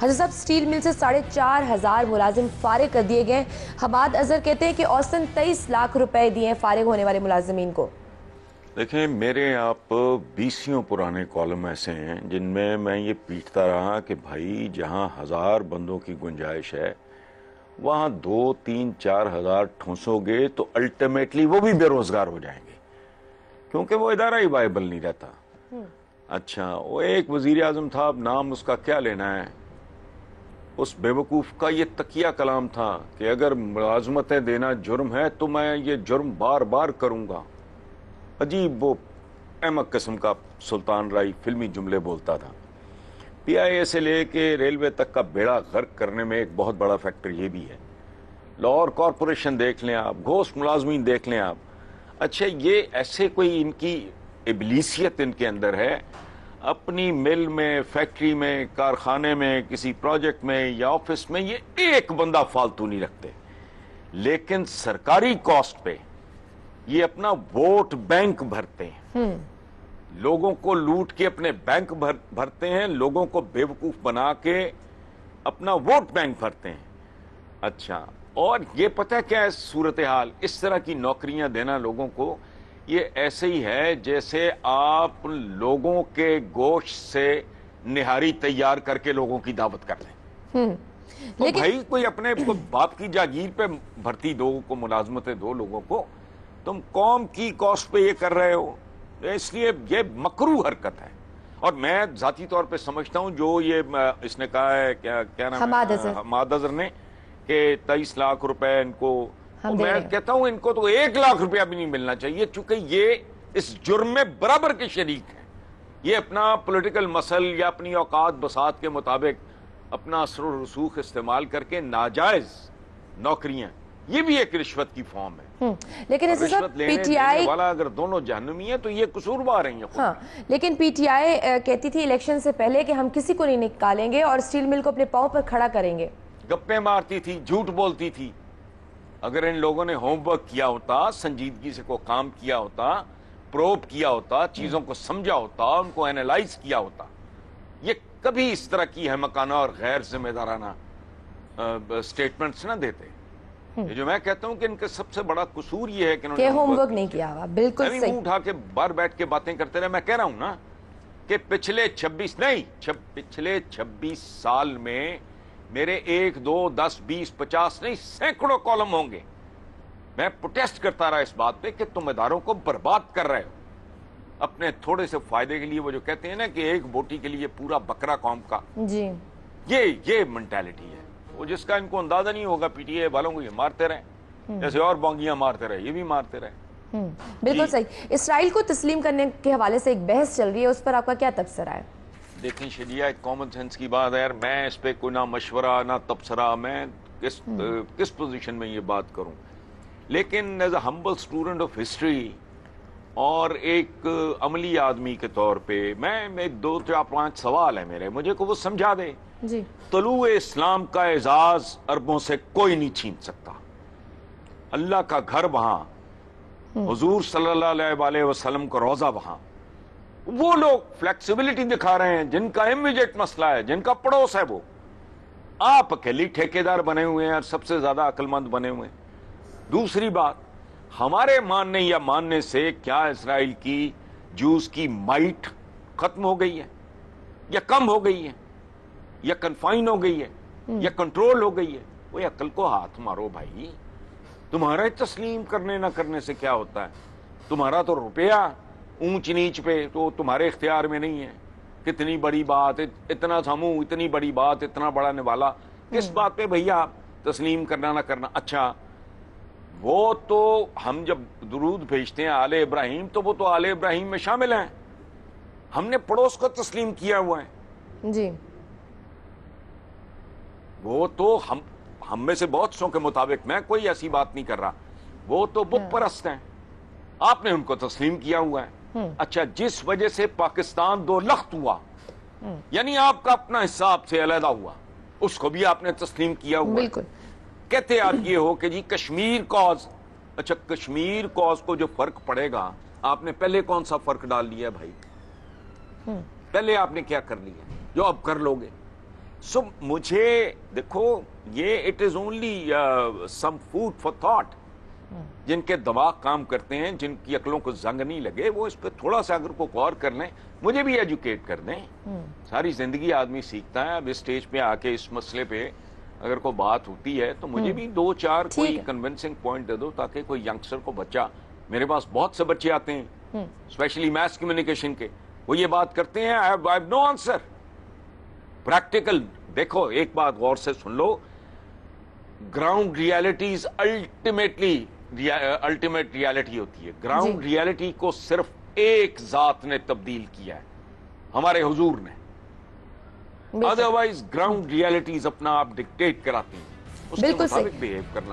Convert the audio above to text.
حضرت صاحب سٹیل مل سے 4,500 ملازم فارغ کر دیے گئے. حماد اظہر کہتے ہیں کہ اوسطاً 23 لاکھ روپے دیے ہیں فارغ ہونے والے ملازمین کو. دیکھیں میرے آپ 20 پرانے کالم ایسے ہیں جن میں یہ پیٹتا رہا کہ بھائی جہاں 1000 بندوں کی گنجائش ہے وہاں 2, 3, 4 ہزار ٹھونسو گے تو الٹیمیٹلی وہ بھی بے روزگار ہو جائیں گے کیونکہ وہ ادارہ ہی وائبل نہیں رہتا. اچھا وہ ایک وزیر اعظم تھا، اب نام اس کا کیا لینا ہے، اس بے وقوف کا یہ تکیہ کلام تھا کہ اگر ملازمتیں دینا جرم ہے تو میں یہ جرم بار بار کروں گا. عجیب وہ احمق قسم کا سلطان رائی فلمی جملے بولتا تھا. پی آئی اے سے لے کے ریلوے تک کا بیڑا غرق کرنے میں ایک بہت بڑا فیکٹر یہ بھی ہے. لاہور کارپوریشن دیکھ لیں آپ، گھوسٹ ملازمین دیکھ لیں آپ. اچھا یہ ایسے کوئی ان کی ابلیسیت ان کے اندر ہے، اپنی مل میں، فیکٹری میں، کارخانے میں، کسی پروجیکٹ میں یا آفس میں یہ ایک بندہ فالتو نہیں رکھتے، لیکن سرکاری کاسٹ پہ یہ اپنا ووٹ بینک بھرتے ہیں. لوگوں کو لوٹ کے اپنے بینک بھرتے ہیں، لوگوں کو بے وقوف بنا کے اپنا ووٹ بینک بھرتے ہیں. اچھا اور یہ پتہ کیا ہے صورتحال، اس طرح کی نوکریاں دینا لوگوں کو یہ ایسے ہی ہے جیسے آپ لوگوں کے گوشت سے نہاری تیار کر کے لوگوں کی دعوت کر لیں. تو بھائی کوئی اپنے باپ کی جاگیر پہ بھرتی دو کو، ملازمتیں دو لوگوں کو، تم قوم کی کاسٹ پہ یہ کر رہے ہو. اس لیے یہ مکروہ حرکت ہے. اور میں ذاتی طور پہ سمجھتا ہوں جو یہ اس نے کہا ہے کیا نام ہے حماد اظہر نے کہ 23 لاکھ روپے ان کو، میں کہتا ہوں ان کو تو 1 لاکھ روپیہ بھی نہیں ملنا چاہیے چونکہ یہ اس جرم میں برابر کے شریک ہیں. یہ اپنا پولیٹیکل مسل یا اپنی اوقات بساط کے مطابق اپنا اثر و رسوخ استعمال کر کے ناجائز نوکریاں، یہ بھی ایک رشوت کی فارم ہے. لیکن رشوت لینے والا اگر دونوں جہنمی ہیں تو یہ قصوروار ہیں. ہاں لیکن پی ٹی آئی کہتی تھی الیکشن سے پہلے کہ ہم کسی کو نہیں نکالیں گے اور سٹیل مل کو اپنے پاؤں پر کھڑا کریں گے. گپیں مارتی تھی، جھوٹ بولتی تھی. اگر ان لوگوں نے ہوم ورک کیا ہوتا، سنجیدگی سے کوئی کام کیا ہوتا، پروب کیا ہوتا، چیزوں کو سمجھا ہوتا، ان کو اینالائز کیا ہوتا، یہ کبھی اس طرح کی احمقانہ اور غیر ذمہ دارانہ سٹیٹمنٹس نہ دیتے. یہ جو میں کہتا ہوں کہ ان کا سب سے بڑا قصور یہ ہے کہ انہوں نے ہوم ورک نہیں کیا ہوا. بالکل صحیح. منہ اٹھا کے باہر بیٹھ کے باتیں کرتے رہے. میں کہہ رہا ہوں نا کہ پچھلے 26 سال میں میرے 1, 2, 10, 20, 50 نہیں سینکڑوں کالم ہوں گے. میں پروٹیسٹ کرتا رہا اس بات پہ کہ تم اداروں کو برباد کر رہے ہو اپنے تھوڑے سے فائدے کے لیے. وہ جو کہتے ہیں نا کہ ایک بوٹی کے لیے پورا بکرا قوم کا، جی یہ منٹیلٹی ہے وہ جس کا ان کو اندازہ نہیں ہوگا. پی ٹی اے والوں کو یہ مارتے رہے جیسے اور بونگیاں مارتے رہے، یہ بھی مارتے رہے. بالکل صحیح. اسرائیل کو تسلیم کرنے کے حوالے سے ایک بحث چل رہی ہے، اس پر آپ کا کیا تبصرہ ہے؟ دیکھیں شجیہ ایک کامن سینس کی بات ہے یار، میں اس پہ کوئی نہ مشورہ نہ تبصرہ، میں کس پوزیشن میں یہ بات کروں. لیکن as a humble student of history اور ایک عملی آدمی کے طور پہ میں 2, 4, 5 سوال ہیں میرے، مجھے کو وہ سمجھا دے. جی طلوع اسلام کا اعزاز عربوں سے کوئی نہیں چھین سکتا. اللہ کا گھر وہاں، حضور صلی اللہ علیہ وآلہ وسلم کا روزہ وہاں. وہ لوگ فلیکسیبلٹی دکھا رہے ہیں جن کا امیجیٹ مسئلہ ہے، جن کا پڑوس ہے. وہ آپ اکیلی ٹھیکیدار بنے ہوئے ہیں اور سب سے زیادہ عقل مند بنے ہوئے ہیں. دوسری بات، ہمارے ماننے یا ماننے سے کیا اسرائیل کی جوز کی مائٹ ختم ہو گئی ہے یا کم ہو گئی ہے یا کنفائن ہو گئی ہے یا کنٹرول ہو گئی ہے؟ وہ عقل کو ہاتھ مارو بھائی. تمہارا تسلیم کرنے نہ کرنے سے کیا ہوتا ہے؟ تمہارا تو روپیہ اونچ نیچ پہ تو تمہارے اختیار میں نہیں ہے. کتنی بڑی بات، اتنا سمو، اتنی بڑی بات، اتنا بڑا نوالا، کس بات پہ بھیا تسلیم کرنا نہ کرنا؟ اچھا وہ تو ہم جب درود بھیجتے ہیں آل ابراہیم تو وہ تو آل ابراہیم میں شامل ہیں. ہم نے پڑوس کو تسلیم کیا ہوا ہے. جی وہ تو ہم میں سے بہت سو کے مطابق، میں کوئی ایسی بات نہیں کر رہا، وہ تو بت پرست ہیں. آپ نے ان کو تسلیم کیا ہوا ہے. اچھا جس وجہ سے پاکستان 2 لخت ہوا، یعنی آپ کا اپنا حصہ آپ سے علیحدہ ہوا، اس کو بھی آپ نے تسلیم کیا ہوا. بالکل. کہتے آپ یہ ہو کہ جی کشمیر کاز. اچھا کشمیر کاز کو جو فرق پڑے گا، آپ نے پہلے کون سا فرق ڈال لیا بھائی؟ پہلے آپ نے کیا کر لیا جو اب کر لو گے؟ سو مجھے دیکھو یہ it is only some food for thought. جن کے دماغ کام کرتے ہیں، جن کی عقلوں کو زنگ نہیں لگے، وہ اس پہ تھوڑا سا اگر کو غور کر لیں، مجھے بھی ایجوکیٹ کر دیں. ساری زندگی آدمی سیکھتا ہے. اب اس سٹیج پہ آ کے اس مسئلے پہ اگر کوئی بات ہوتی ہے تو مجھے بھی 2-4 کوئی کنونسنگ پوائنٹ دے دو تاکہ کوئی ینگسٹر کو بچہ، میرے پاس بہت سے بچے آتے ہیں اسپیشلی میس کمیونیکیشن کے، وہ یہ بات کرتے ہیں I have no answer. Practical دیکھو، ایک بات غور سے سن لو، گراؤنڈ ریالٹیز الٹیمیٹ ریالٹی ہوتی ہے. گراؤنڈ ریالٹی کو صرف ایک ذات نے تبدیل کیا ہے، ہمارے حضور نے. ادروائز گراؤنڈ ریالٹیز اپنا آپ ڈکٹیٹ کراتی ہیں، اس کے مطابق بہیو کرنا